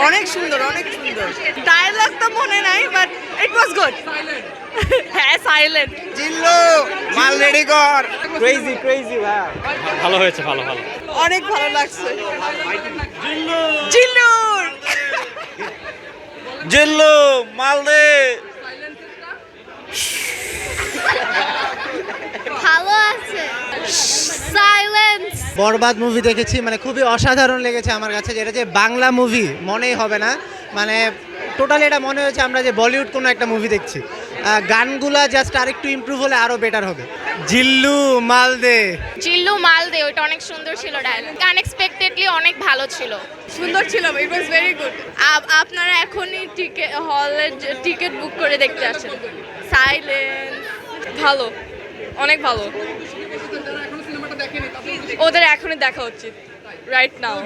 অনেক সুন্দর, অনেক সুন্দর। ডায়লগ তো মনে নাই, বাট ইট ওয়াজ গুড। হ্যাঁ, সাইলেন্ট। জিল্লু মাল রেডি কর। ক্রেজি ক্রেজি ভাই, ভালো হয়েছে, ভালো ভালো। অনেক ভালো লাগছে। জিল্লুর জিল্লু মাল দে। ভালো আছে। সাইলেন্স। বরবাদ মুভি দেখেছি, মানে খুবই অসাধারণ লেগেছে আমার কাছে। যেটা যে বাংলা মুভি মনেই হবে না, মানে টোটালি এটা মনে হয়েছে আমরা যে বলিউড কোনো একটা মুভি দেখছি। গানগুলা জাস্ট আরেকটু ইমপ্রুভ হলে আরও বেটার হবে। জিল্লু মালদে। জিল্লু মালদে, ওইটা অনেক সুন্দর ছিল ডায়লগ। আনএক্সপেক্টেডলি অনেক ভালো ছিল। সুন্দর ছিল, ইট ওয়াজ ভেরি গুড। আপনারা এখনই হলের টিকিট বুক করে দেখতে আসেন। সাইলেন্স ভালো, অনেক ভালো। ওদের এখনই দেখা উচিত, রাইট নাও।